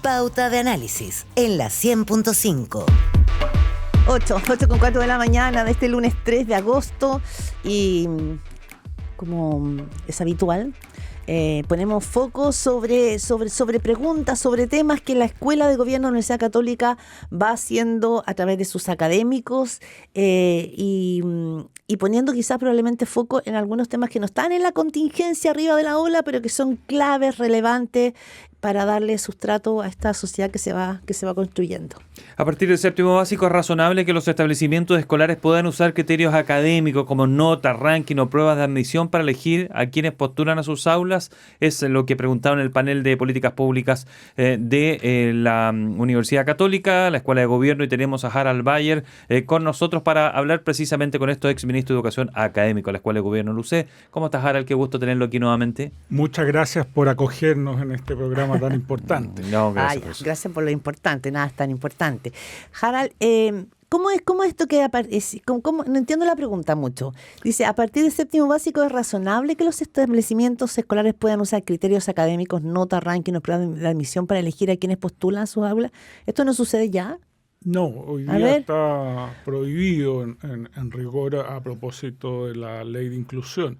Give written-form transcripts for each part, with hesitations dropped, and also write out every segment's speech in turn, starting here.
Pauta de Análisis en la 100.5. 8:04 de la mañana de este lunes 3 de agosto y como es habitual, ponemos foco sobre preguntas, sobre temas que la Escuela de Gobierno de la Universidad Católica va haciendo a través de sus académicos y poniendo quizás probablemente foco en algunos temas que no están en la contingencia arriba de la ola, pero que son claves, relevantes para darle sustrato a esta sociedad que se va construyendo. A partir del séptimo básico es razonable que los establecimientos escolares puedan usar criterios académicos como notas, ranking o pruebas de admisión para elegir a quienes postulan a sus aulas. Es lo que preguntaron en el panel de políticas públicas de la Universidad Católica, la Escuela de Gobierno, y tenemos a Harald Bayer con nosotros para hablar precisamente con esto, exministro de Educación académico de la Escuela de Gobierno LUCE. ¿Cómo estás, Harald? Qué gusto tenerlo aquí nuevamente. Muchas gracias por acogernos en este programa tan importante. No, gracias. Gracias por lo importante, nada es tan importante. Harald, ¿cómo es esto que aparece? No entiendo la pregunta mucho. Dice, a partir del séptimo básico es razonable que los establecimientos escolares puedan usar criterios académicos, notas, ranking o pruebas de admisión para elegir a quienes postulan a sus aulas. ¿Esto no sucede ya? No, hoy día está prohibido en rigor a propósito de la ley de inclusión.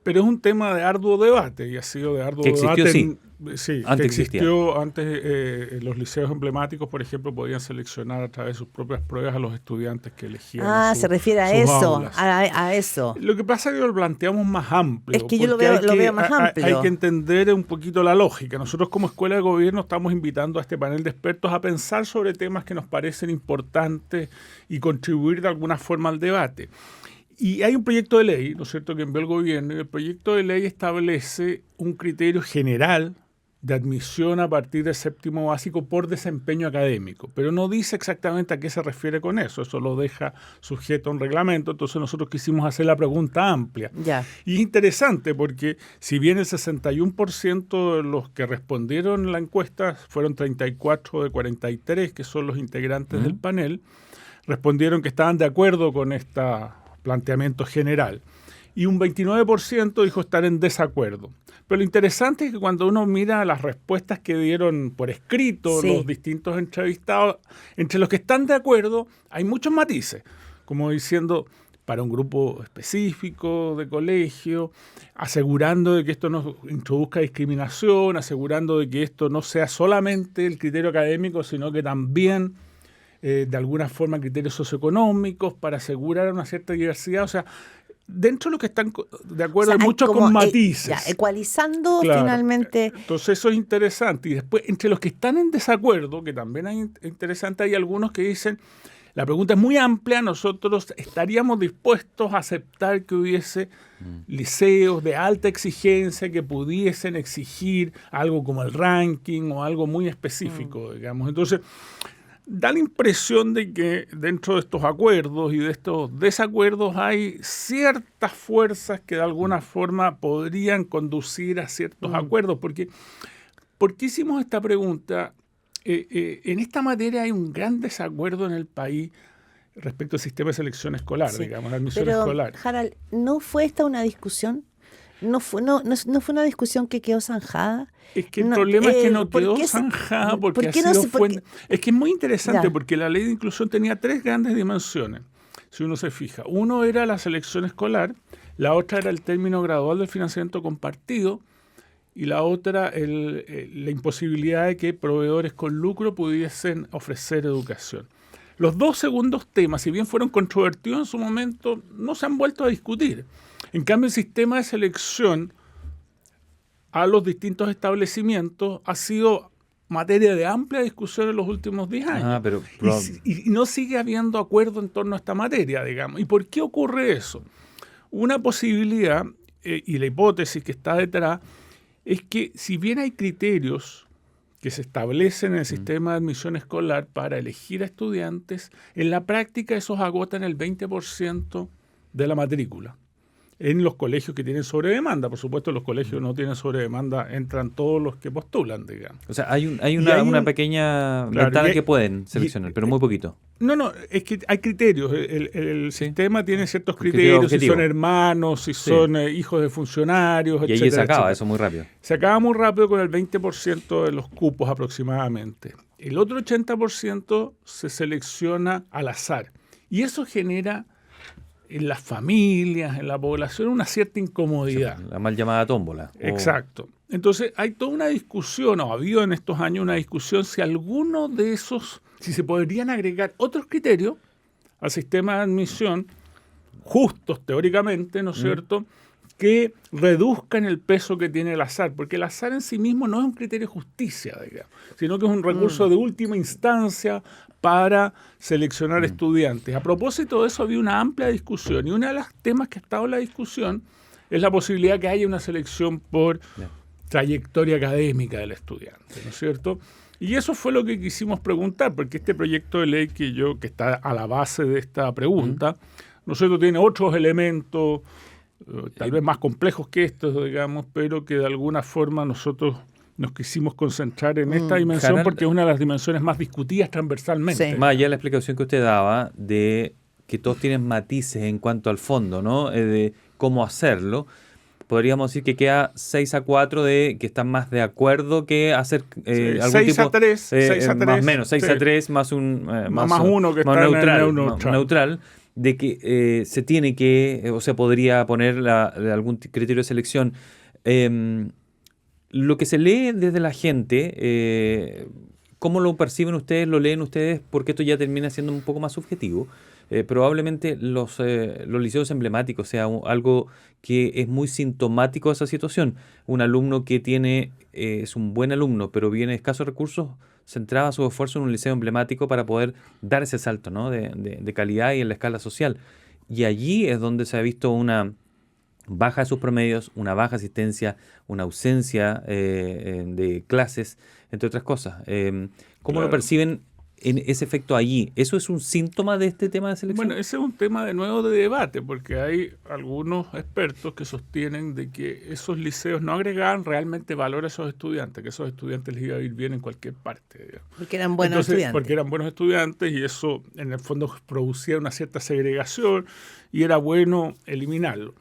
Pero es un tema de arduo debate y ha sido de arduo debate. Sí, antes existió. Antes los liceos emblemáticos, por ejemplo, podían seleccionar a través de sus propias pruebas a los estudiantes que elegían. Se refiere a eso, a eso. Lo que pasa es que lo planteamos más amplio. Es que yo lo veo más amplio. Hay que entender un poquito la lógica. Nosotros como Escuela de Gobierno estamos invitando a este panel de expertos a pensar sobre temas que nos parecen importantes y contribuir de alguna forma al debate. Y hay un proyecto de ley, ¿no es cierto?, que envió el gobierno, y el proyecto de ley establece un criterio general de admisión a partir del séptimo básico por desempeño académico, pero no dice exactamente a qué se refiere con eso lo deja sujeto a un reglamento. Entonces nosotros quisimos hacer la pregunta amplia. Ya. Y es interesante porque si bien el 61% de los que respondieron en la encuesta, fueron 34 de 43, que son los integrantes del panel, respondieron que estaban de acuerdo con esta planteamiento general, y un 29% dijo estar en desacuerdo. Pero lo interesante es que cuando uno mira las respuestas que dieron por escrito los distintos entrevistados, entre los que están de acuerdo hay muchos matices, como diciendo para un grupo específico de colegio, asegurando de que esto no introduzca discriminación, asegurando de que esto no sea solamente el criterio académico, sino que también de alguna forma criterios socioeconómicos para asegurar una cierta diversidad. O sea, dentro de los que están de acuerdo hay muchos con matices. Ecualizando finalmente. Entonces eso es interesante. Y después, entre los que están en desacuerdo, que también hay interesante, hay algunos que dicen, la pregunta es muy amplia, nosotros estaríamos dispuestos a aceptar que hubiese liceos de alta exigencia que pudiesen exigir algo como el ranking o algo muy específico, digamos. Entonces, da la impresión de que dentro de estos acuerdos y de estos desacuerdos hay ciertas fuerzas que de alguna forma podrían conducir a ciertos acuerdos. ¿Por qué hicimos esta pregunta? En esta materia hay un gran desacuerdo en el país respecto al sistema de selección escolar, digamos, la admisión escolar. Harald, ¿no fue esta una discusión? ¿No fue una discusión que quedó zanjada? Es que el problema es que no quedó zanjada porque es que es muy interesante porque la ley de inclusión tenía tres grandes dimensiones, si uno se fija. Uno era la selección escolar, la otra era el término gradual del financiamiento compartido y la otra la imposibilidad de que proveedores con lucro pudiesen ofrecer educación. Los dos segundos temas, si bien fueron controvertidos en su momento, no se han vuelto a discutir. En cambio, el sistema de selección a los distintos establecimientos ha sido materia de amplia discusión en los últimos 10 años. Y no sigue habiendo acuerdo en torno a esta materia, digamos. ¿Y por qué ocurre eso? Una posibilidad, y la hipótesis que está detrás, es que si bien hay criterios que se establecen en el sistema de admisión escolar para elegir a estudiantes, en la práctica esos agotan el 20% de la matrícula. en los colegios que tienen sobredemanda. Por supuesto, los colegios no tienen sobredemanda, entran todos los que postulan, digamos. O sea, hay una pequeña ventana que pueden seleccionar, pero muy poquito. No, es que hay criterios. El sistema tiene ciertos criterios, si son hermanos, si son hijos de funcionarios, etc. Y ahí se acaba eso muy rápido. Se acaba muy rápido con el 20% de los cupos aproximadamente. El otro 80% se selecciona al azar. Y eso genera en las familias, en la población, una cierta incomodidad. Sí, la mal llamada tómbola. Exacto. Entonces hay toda una discusión, o ha habido en estos años una discusión, si se podrían agregar otros criterios al sistema de admisión, justos teóricamente, ¿no es cierto?, que reduzcan el peso que tiene el azar, porque el azar en sí mismo no es un criterio de justicia, digamos, sino que es un recurso de última instancia para seleccionar estudiantes. A propósito de eso, había una amplia discusión, y uno de los temas que ha estado en la discusión es la posibilidad que haya una selección por trayectoria académica del estudiante, ¿no es cierto? Y eso fue lo que quisimos preguntar, porque este proyecto de ley que está a la base de esta pregunta, ¿no es cierto?, tiene otros elementos tal vez más complejos que estos, digamos, pero que de alguna forma nosotros nos quisimos concentrar en esta dimensión porque es una de las dimensiones más discutidas transversalmente. Sí. Más allá de la explicación que usted daba de que todos tienen matices en cuanto al fondo, ¿no? De cómo hacerlo, podríamos decir que queda 6-4 de que están más de acuerdo que hacer algún 6 tipo... a 3, 6 a 3. Más o menos, 6-3 más un... más uno que más está neutral. De que se tiene que, o se podría poner algún criterio de selección. Lo que se lee desde la gente, ¿cómo lo perciben ustedes, lo leen ustedes? Porque esto ya termina siendo un poco más subjetivo. Probablemente los liceos emblemáticos sea algo que es muy sintomático de esa situación. Un alumno que es un buen alumno, pero viene de escasos recursos, centraba su esfuerzo en un liceo emblemático para poder dar ese salto, ¿no?, de calidad y en la escala social. Y allí es donde se ha visto una baja de sus promedios, una baja asistencia, una ausencia de clases, entre otras cosas. ¿Cómo lo perciben en ese efecto allí? ¿Eso es un síntoma de este tema de selección? Bueno, ese es un tema de nuevo de debate, porque hay algunos expertos que sostienen de que esos liceos no agregaban realmente valor a esos estudiantes, que esos estudiantes les iba a ir bien en cualquier parte, digamos. Porque eran buenos estudiantes. Porque eran buenos estudiantes y eso en el fondo producía una cierta segregación y era bueno eliminarlo.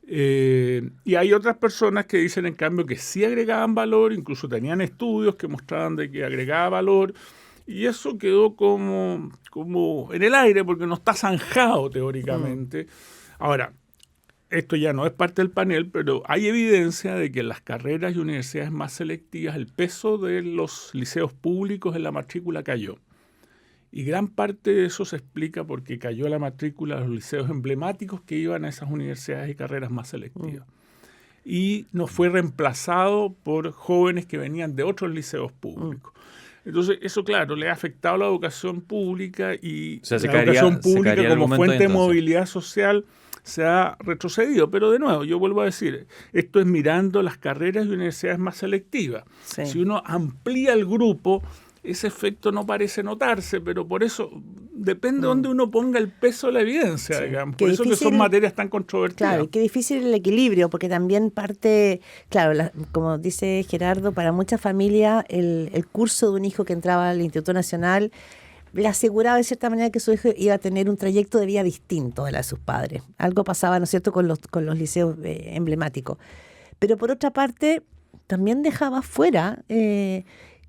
Y hay otras personas que dicen en cambio que sí agregaban valor, incluso tenían estudios que mostraban de que agregaba valor. Y eso quedó como en el aire porque no está zanjado teóricamente. Ahora, esto ya no es parte del panel, pero hay evidencia de que en las carreras y universidades más selectivas el peso de los liceos públicos en la matrícula cayó. Y gran parte de eso se explica porque cayó la matrícula de los liceos emblemáticos que iban a esas universidades y carreras más selectivas. Y no fue reemplazado por jóvenes que venían de otros liceos públicos. Entonces, eso, claro, le ha afectado a la educación pública y la educación pública como fuente de movilidad social se ha retrocedido. Pero de nuevo, yo vuelvo a decir, esto es mirando las carreras y universidades más selectivas. Sí. Si uno amplía el grupo, ese efecto no parece notarse, pero por eso depende de dónde uno ponga el peso de la evidencia, digamos. Por eso que son materias tan controvertidas. Claro, y qué difícil el equilibrio, porque también parte, claro, como dice Gerardo, para muchas familias el curso de un hijo que entraba al Instituto Nacional le aseguraba de cierta manera que su hijo iba a tener un trayecto de vida distinto de la de sus padres. Algo pasaba, ¿no es cierto?, con los liceos emblemáticos. Pero por otra parte, también dejaba fuera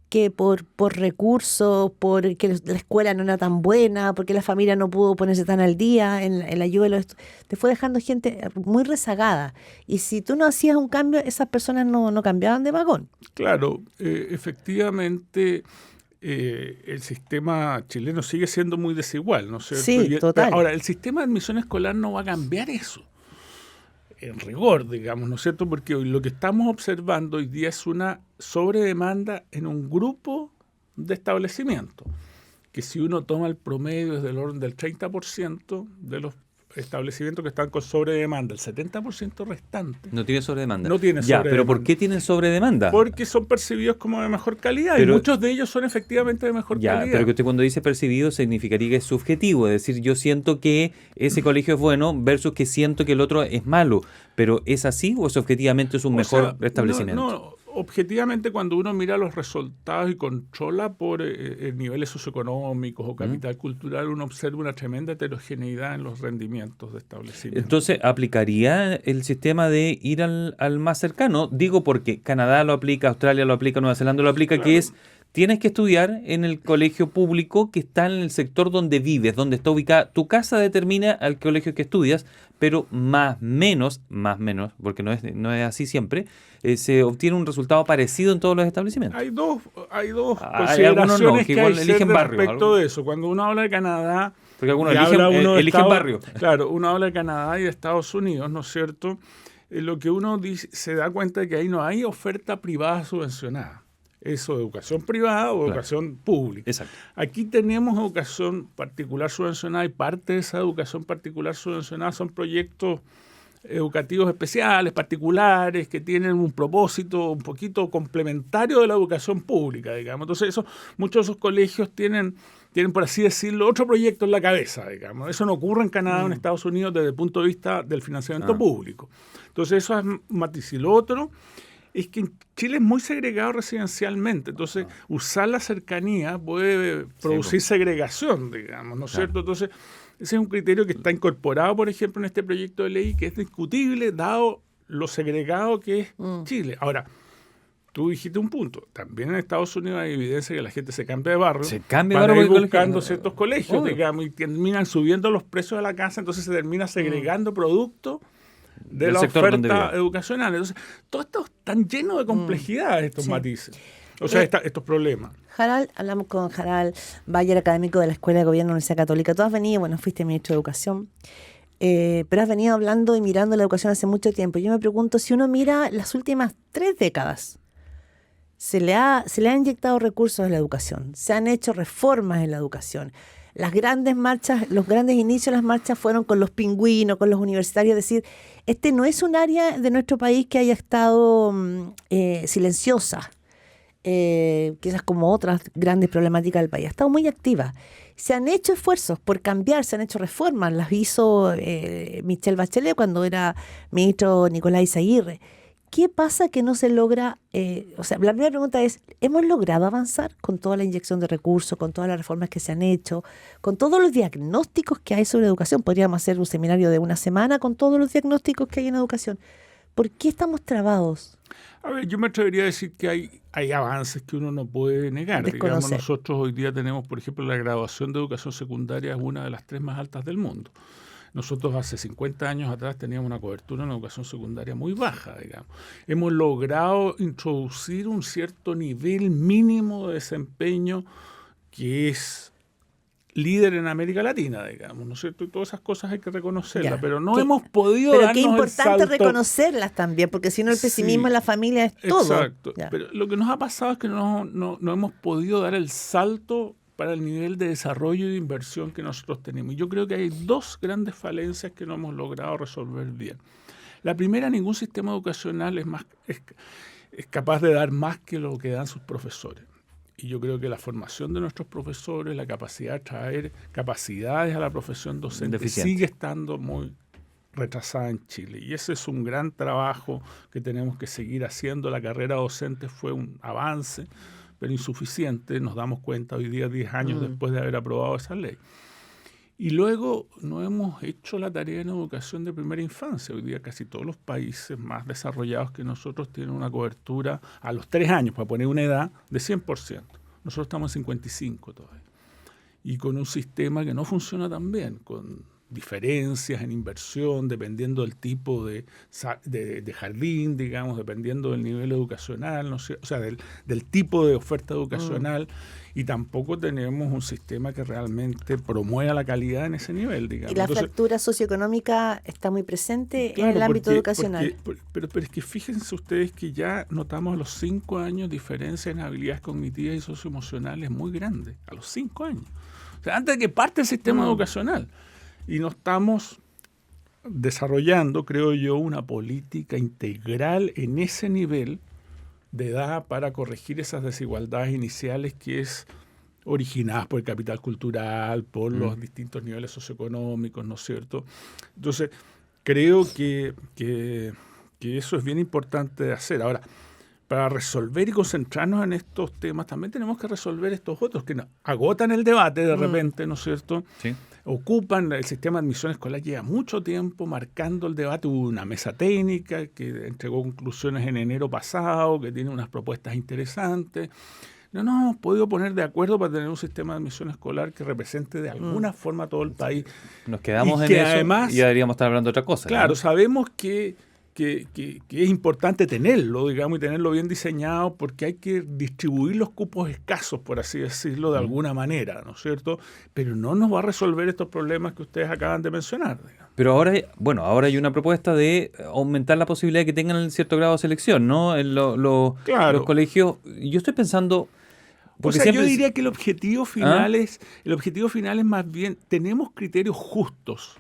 que por recursos, porque la escuela no era tan buena, porque la familia no pudo ponerse tan al día en la ayuda de los te fue dejando gente muy rezagada. Y si tú no hacías un cambio, esas personas no cambiaban de vagón. Claro, efectivamente el sistema chileno sigue siendo muy desigual, ¿no es cierto? Sí, total. Ahora, el sistema de admisión escolar no va a cambiar eso. En rigor, digamos, ¿no es cierto? Porque lo que estamos observando hoy día es una sobredemanda en un grupo de establecimientos, que si uno toma el promedio es del orden del 30% de los establecimientos que están con sobredemanda. El 70% restante no tiene sobredemanda. No tiene sobredemanda. ¿Pero por qué tienen sobredemanda? Porque son percibidos como de mejor calidad, y muchos de ellos son efectivamente de mejor calidad. Pero que usted cuando dice percibido significaría que es subjetivo, es decir, yo siento que ese colegio es bueno versus que siento que el otro es malo. ¿Pero es así o es objetivamente es un mejor establecimiento? No, objetivamente cuando uno mira los resultados y controla por niveles socioeconómicos o capital cultural, uno observa una tremenda heterogeneidad en los rendimientos de establecimientos. Entonces, ¿aplicaría el sistema de ir al más cercano? Digo porque Canadá lo aplica, Australia lo aplica, Nueva Zelanda lo aplica, claro. Que es, tienes que estudiar en el colegio público que está en el sector donde vives, donde está ubicada. Tu casa determina al colegio que estudias, pero más menos, porque no es así siempre, se obtiene un resultado parecido en todos los establecimientos. Hay dos consideraciones que hay eligen barrio, respecto de eso. Cuando uno habla de Canadá, porque algunos eligen barrio. Claro, uno habla de Canadá y de Estados Unidos, ¿no es cierto? Lo que uno se da cuenta de que ahí no hay oferta privada subvencionada. Eso, educación privada o educación pública. Exacto. Aquí tenemos educación particular subvencionada y parte de esa educación particular subvencionada son proyectos educativos especiales, particulares, que tienen un propósito un poquito complementario de la educación pública, digamos. Entonces, muchos de esos colegios tienen, por así decirlo, otro proyecto en la cabeza, digamos. Eso no ocurre en Canadá o en Estados Unidos desde el punto de vista del financiamiento público. Entonces, eso es matiz. Y lo otro es que en Chile es muy segregado residencialmente, entonces usar la cercanía puede producir segregación, digamos, ¿no es cierto? Entonces, ese es un criterio que está incorporado, por ejemplo, en este proyecto de ley, que es discutible dado lo segregado que es Chile. Ahora, tú dijiste un punto, también en Estados Unidos hay evidencia que la gente se cambia de barrio, para ir buscando ciertos colegios, digamos, y terminan subiendo los precios de la casa, entonces se termina segregando producto de la oferta educacional. Entonces, todo esto están lleno de complejidades, estos matices. O sea, estos problemas. Harald, hablamos con Harald Bayer, académico de la Escuela de Gobierno de la Universidad Católica. Tú has venido, fuiste ministro de Educación, pero has venido hablando y mirando la educación hace mucho tiempo. Yo me pregunto, si uno mira las últimas 3 décadas, se le ha inyectado recursos en la educación, se han hecho reformas en la educación. Las grandes marchas, los grandes inicios de las marchas fueron con los pingüinos, con los universitarios. Es decir, este no es un área de nuestro país que haya estado silenciosa, quizás como otras grandes problemáticas del país. Ha estado muy activa. Se han hecho esfuerzos por cambiar, se han hecho reformas. Las hizo Michelle Bachelet cuando era ministro Nicolás Izaguirre. ¿Qué pasa que no se logra? La primera pregunta es, ¿hemos logrado avanzar con toda la inyección de recursos, con todas las reformas que se han hecho, con todos los diagnósticos que hay sobre educación? Podríamos hacer un seminario de una semana con todos los diagnósticos que hay en educación. ¿Por qué estamos trabados? A ver, yo me atrevería a decir que hay avances que uno no puede negar. Digamos, nosotros hoy día tenemos, por ejemplo, la graduación de educación secundaria es una de las 3 más altas del mundo. Nosotros hace 50 años atrás teníamos una cobertura en la educación secundaria muy baja, digamos. Hemos logrado introducir un cierto nivel mínimo de desempeño que es líder en América Latina, digamos, ¿no es cierto? Y todas esas cosas hay que reconocerlas, pero no hemos podido darnos el salto. Pero qué importante reconocerlas también, porque si no el pesimismo en la familia es todo. Exacto. Pero lo que nos ha pasado es que no hemos podido dar el salto para el nivel de desarrollo y de inversión que nosotros tenemos. Y yo creo que hay 2 grandes falencias que no hemos logrado resolver bien. La primera, ningún sistema educacional es capaz de dar más que lo que dan sus profesores. Y yo creo que la formación de nuestros profesores, la capacidad de traer capacidades a la profesión docente sigue estando muy retrasada en Chile. Y ese es un gran trabajo que tenemos que seguir haciendo. La carrera docente fue un avance, pero insuficiente, nos damos cuenta hoy día, 10 años después de haber aprobado esa ley. Y luego no hemos hecho la tarea en educación de primera infancia. Hoy día casi todos los países más desarrollados que nosotros tienen una cobertura a los 3 años, para poner una edad, de 100%. Nosotros estamos en 55 todavía. Y con un sistema que no funciona tan bien, con diferencias en inversión, dependiendo del tipo de jardín, digamos, dependiendo del nivel educacional, no sé, o sea, del tipo de oferta educacional, y tampoco tenemos un sistema que realmente promueva la calidad en ese nivel, digamos. Y la fractura socioeconómica está muy presente en el ámbito educacional. Pero es que fíjense ustedes que ya notamos a los 5 años diferencias en habilidades cognitivas y socioemocionales muy grandes, a los 5 años. O sea, antes de que parte el sistema educacional. Y no estamos desarrollando, creo yo, una política integral en ese nivel de edad para corregir esas desigualdades iniciales que es originadas por el capital cultural, por los distintos niveles socioeconómicos, ¿no es cierto? Entonces, creo que eso es bien importante de hacer. Ahora, para resolver y concentrarnos en estos temas, también tenemos que resolver estos otros que agotan el debate de repente, ¿no es cierto? Sí. Ocupan el sistema de admisión escolar, lleva mucho tiempo marcando el debate. Hubo una mesa técnica que entregó conclusiones en enero pasado, que tiene unas propuestas interesantes. No nos hemos podido poner de acuerdo para tener un sistema de admisión escolar que represente de alguna forma a todo el país. Nos quedamos en eso además, y ya deberíamos estar hablando de otra cosa. Claro, ¿no? Sabemos que es importante tenerlo, digamos, y tenerlo bien diseñado, porque hay que distribuir los cupos escasos, por así decirlo, de alguna manera, ¿no es cierto? Pero no nos va a resolver estos problemas que ustedes acaban de mencionar, digamos. Pero ahora hay una propuesta de aumentar la posibilidad de que tengan cierto grado de selección, ¿no? En los colegios. Yo estoy pensando... Porque yo diría que el objetivo final es más bien, tenemos criterios justos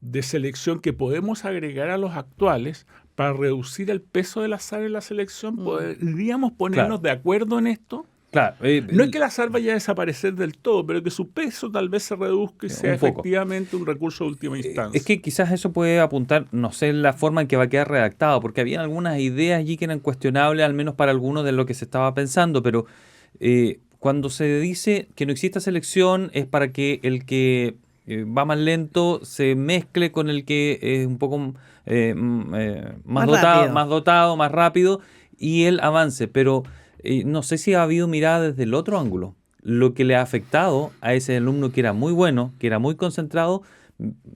de selección que podemos agregar a los actuales para reducir el peso del azar en la selección. ¿Podríamos ponernos de acuerdo en esto? Claro. No es que el azar vaya a desaparecer del todo, pero que su peso tal vez se reduzca y sea efectivamente un recurso de última instancia. Es que quizás eso puede apuntar, no sé, la forma en que va a quedar redactado, porque había algunas ideas allí que eran cuestionables, al menos para algunos de lo que se estaba pensando, pero cuando se dice que no exista selección es para que el que va más lento se mezcle con el que es un poco más dotado, más rápido, y él avance. Pero no sé si ha habido mirada desde el otro ángulo. Lo que le ha afectado a ese alumno que era muy bueno, que era muy concentrado,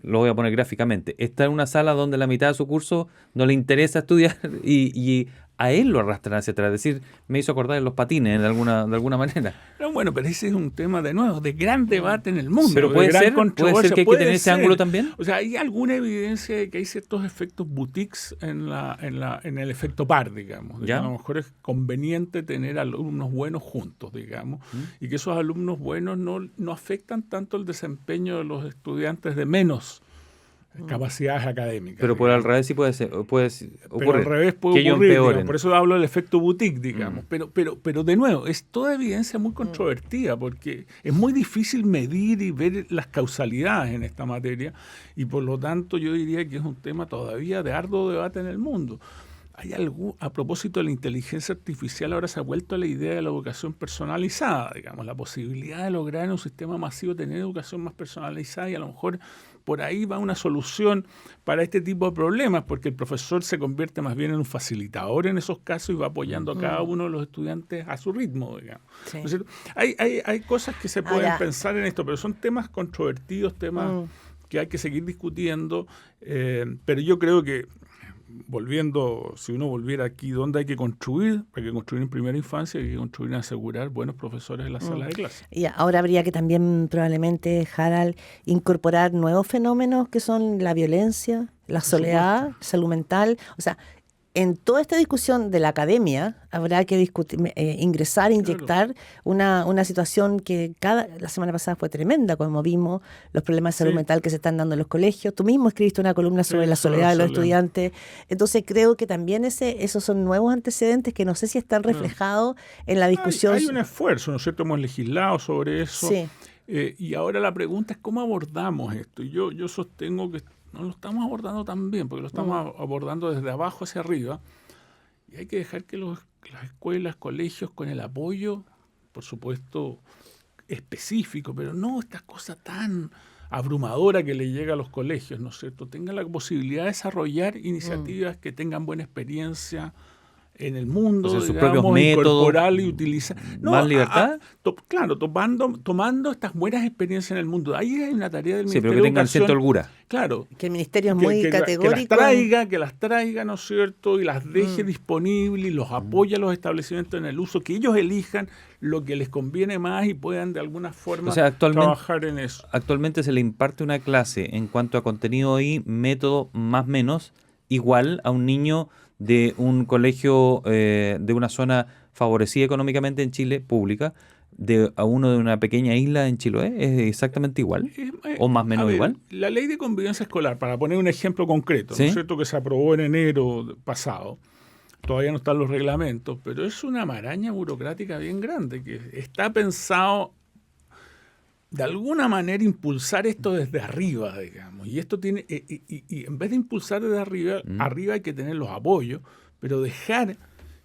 lo voy a poner gráficamente, está en una sala donde la mitad de su curso no le interesa estudiar y a él lo arrastran hacia atrás. Es decir, me hizo acordar de los patines de alguna manera. No, bueno, pero ese es un tema de nuevo, de gran debate en el mundo. Pero puede ser que hay que tener ese ángulo también. O sea, hay alguna evidencia de que hay ciertos efectos boutiques en el efecto par, digamos. A lo mejor es conveniente tener alumnos buenos juntos, digamos, y que esos alumnos buenos no afectan tanto el desempeño de los estudiantes de menos capacidades académicas. Pero por al revés sí puede ocurrir. Pero al revés puede ocurrir, digamos, por eso hablo del efecto boutique, digamos. Pero de nuevo, es toda evidencia muy controvertida, porque es muy difícil medir y ver las causalidades en esta materia, y por lo tanto yo diría que es un tema todavía de arduo debate en el mundo. A propósito de la inteligencia artificial, ahora se ha vuelto a la idea de la educación personalizada, digamos, la posibilidad de lograr en un sistema masivo tener educación más personalizada, y a lo mejor por ahí va una solución para este tipo de problemas, porque el profesor se convierte más bien en un facilitador en esos casos y va apoyando a cada uno de los estudiantes a su ritmo, digamos. Sí. ¿No es cierto? Hay cosas que se pueden pensar en esto, pero son temas controvertidos, temas que hay que seguir discutiendo, pero yo creo que si uno volviera aquí, ¿dónde hay que construir? Hay que construir en primera infancia, hay que construir en asegurar buenos profesores en las salas de clase. Y ahora habría que también probablemente, Harald, incorporar nuevos fenómenos que son la violencia, la soledad, salud mental. O sea, en toda esta discusión de la academia habrá que inyectar una situación que la semana pasada fue tremenda, como vimos los problemas de salud mental que se están dando en los colegios. Tú mismo escribiste una columna sobre la soledad de los estudiantes. Entonces creo que también esos son nuevos antecedentes que no sé si están reflejados en la discusión. Hay un esfuerzo, ¿no es cierto? Hemos legislado sobre eso. Sí. Y ahora la pregunta es cómo abordamos esto. Y yo sostengo que no lo estamos abordando tan bien, porque lo estamos abordando desde abajo hacia arriba, y hay que dejar que las escuelas, colegios, con el apoyo, por supuesto, específico, pero no esta cosa tan abrumadora que le llega a los colegios, ¿no es cierto?, tengan la posibilidad de desarrollar iniciativas que tengan buena experiencia en el mundo, o sea, sus propios métodos, incorporar y utilizar. ¿Más libertad? Claro, tomando estas buenas experiencias en el mundo. Ahí hay una tarea del Ministerio de Educación. Sí, pero que tengan cierta holgura. Claro. Que el Ministerio es muy categórico. Que las traiga, ¿no es cierto? Y las deje disponibles y los apoye a los establecimientos en el uso, que ellos elijan lo que les conviene más y puedan de alguna forma trabajar en eso. Actualmente se le imparte una clase en cuanto a contenido y método más o menos igual a un niño de un colegio de una zona favorecida económicamente en Chile, pública, a uno de una pequeña isla en Chiloé? ¿Es exactamente igual? ¿O más o menos igual? La ley de convivencia escolar, para poner un ejemplo concreto, ¿sí? ¿no es cierto?, que se aprobó en enero pasado, todavía no están los reglamentos, pero es una maraña burocrática bien grande, que está pensado de alguna manera impulsar esto desde arriba, digamos. Y esto tiene, y en vez de impulsar desde arriba, arriba hay que tener los apoyos, pero dejar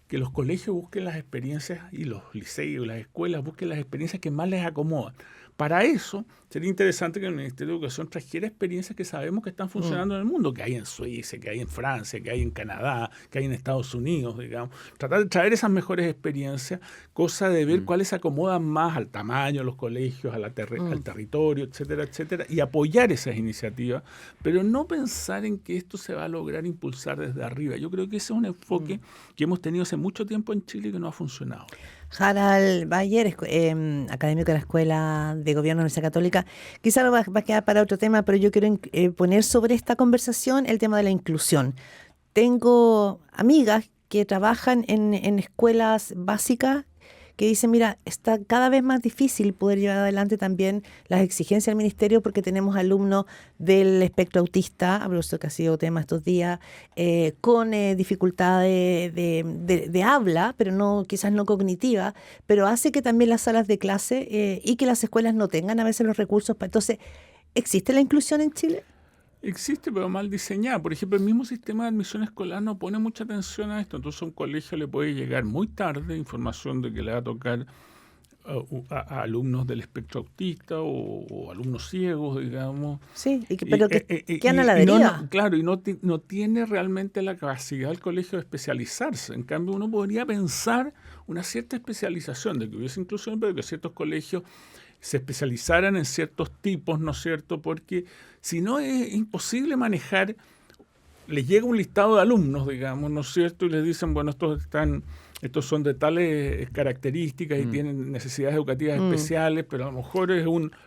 que los colegios busquen las experiencias y los liceos, las escuelas busquen las experiencias que más les acomodan. Para eso sería interesante que el Ministerio de Educación trajera experiencias que sabemos que están funcionando en el mundo, que hay en Suiza, que hay en Francia, que hay en Canadá, que hay en Estados Unidos, digamos. Tratar de traer esas mejores experiencias, cosa de ver cuáles se acomodan más al tamaño de los colegios, al territorio, etcétera, etcétera, y apoyar esas iniciativas, pero no pensar en que esto se va a lograr impulsar desde arriba. Yo creo que ese es un enfoque que hemos tenido hace mucho tiempo en Chile y que no ha funcionado. Harald Bayer, académico de la Escuela de Gobierno de la Universidad Católica, quizá lo va a quedar para otro tema, pero yo quiero poner sobre esta conversación el tema de la inclusión. Tengo amigas que trabajan en escuelas básicas que dicen, mira, está cada vez más difícil poder llevar adelante también las exigencias del ministerio porque tenemos alumnos del espectro autista, hablo de esto que ha sido tema estos días, con dificultades de habla, pero no quizás no cognitiva, pero hace que también las salas de clase y que las escuelas no tengan a veces los recursos para... Entonces, ¿existe la inclusión en Chile? Existe, pero mal diseñada. Por ejemplo, el mismo sistema de admisión escolar no pone mucha atención a esto. Entonces a un colegio le puede llegar muy tarde información de que le va a tocar a alumnos del espectro autista o alumnos ciegos, digamos. Sí, pero quedan a la deriva. Claro, y no tiene realmente la capacidad del colegio de especializarse. En cambio, uno podría pensar una cierta especialización, de que hubiese inclusión, pero que ciertos colegios se especializaran en ciertos tipos, ¿no es cierto? Porque si no es imposible manejar, les llega un listado de alumnos, digamos, ¿no es cierto? Y les dicen, bueno, estos son de tales características y tienen necesidades educativas especiales, pero a lo mejor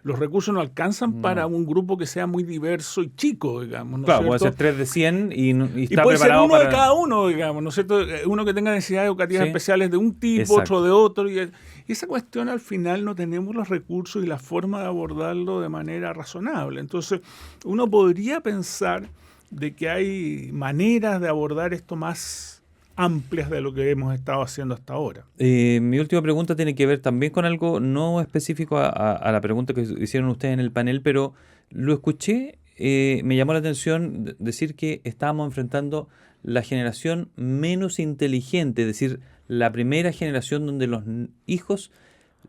los recursos no alcanzan para un grupo que sea muy diverso y chico, digamos, ¿no es claro, cierto? Puede ser 3 de 100 y está puede preparado ser uno para... de cada uno, digamos, ¿no es cierto? Uno que tenga necesidades educativas especiales de un tipo, exacto, otro de otro. Y esa cuestión al final no tenemos los recursos y la forma de abordarlo de manera razonable. Entonces, uno podría pensar de que hay maneras de abordar esto más amplias de lo que hemos estado haciendo hasta ahora. Mi última pregunta tiene que ver también con algo no específico a la pregunta que hicieron ustedes en el panel, pero lo escuché, me llamó la atención decir que estábamos enfrentando la generación menos inteligente, es decir, la primera generación donde los hijos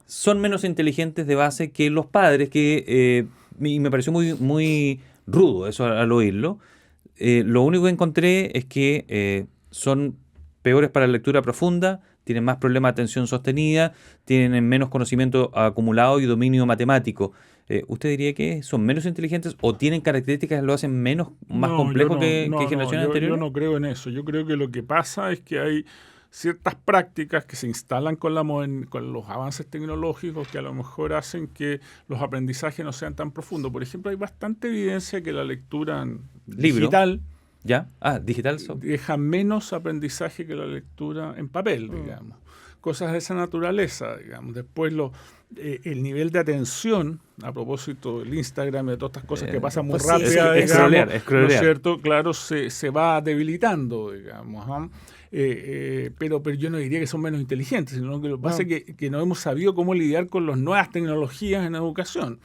son menos inteligentes de base que los padres, y me pareció muy, muy rudo eso al oírlo. Lo único que encontré es que son peores para la lectura profunda, tienen más problemas de atención sostenida, tienen menos conocimiento acumulado y dominio matemático. ¿Usted diría que son menos inteligentes o tienen características que lo hacen más complejo que generaciones anteriores? Yo no creo en eso. Yo creo que lo que pasa es que hay ciertas prácticas que se instalan con los avances tecnológicos que a lo mejor hacen que los aprendizajes no sean tan profundos. Por ejemplo, hay bastante evidencia que la lectura digital digital deja menos aprendizaje que la lectura en papel, digamos. Cosas de esa naturaleza, digamos. Después el nivel de atención, a propósito del Instagram y de todas estas cosas que pasan muy rápido, ¿no es cierto? Claro, se va debilitando, digamos. Pero yo no diría que son menos inteligentes, sino que lo que pasa es que no hemos sabido cómo lidiar con las nuevas tecnologías en educación.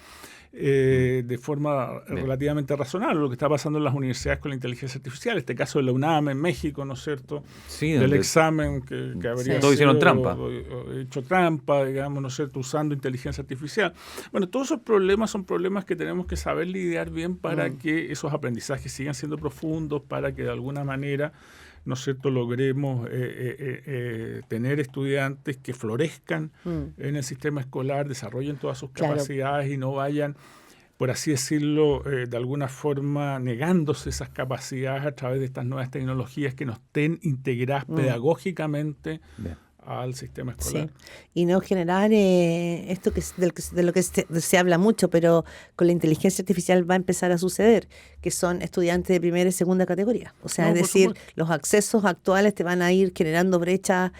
De forma relativamente razonable, lo que está pasando en las universidades con la inteligencia artificial, este caso de la UNAM en México, ¿no es cierto? Sí, del examen que habría todos hicieron trampa. Hecho trampa, digamos, ¿no es cierto? Usando inteligencia artificial. Bueno, todos esos problemas son problemas que tenemos que saber lidiar bien para que esos aprendizajes sigan siendo profundos, para que de alguna manera, ¿no es cierto?, logremos tener estudiantes que florezcan en el sistema escolar, desarrollen todas sus capacidades y no vayan, por así decirlo, de alguna forma negándose esas capacidades a través de estas nuevas tecnologías que nos estén integradas pedagógicamente al sistema escolar. Sí. Y no generar esto de lo que se habla mucho, pero con la inteligencia artificial va a empezar a suceder, que son estudiantes de primera y segunda categoría. O sea, es decir, los accesos actuales te van a ir generando brechas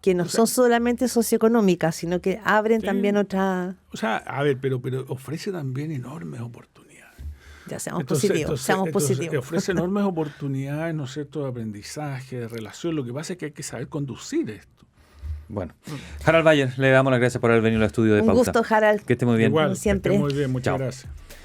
que no son solamente socioeconómicas, sino que abren también otra... O sea, a ver, pero ofrece también enormes oportunidades. Ya seamos positivos. Ofrece enormes oportunidades, ¿no es cierto?, de aprendizaje, de relación. Lo que pasa es que hay que saber conducir esto. Bueno, Harald Bayer, le damos las gracias por haber venido al estudio de Pauta. Un gusto, Harald. Que esté muy bien. Igual, siempre. Que esté muy bien, muchas Chao. gracias.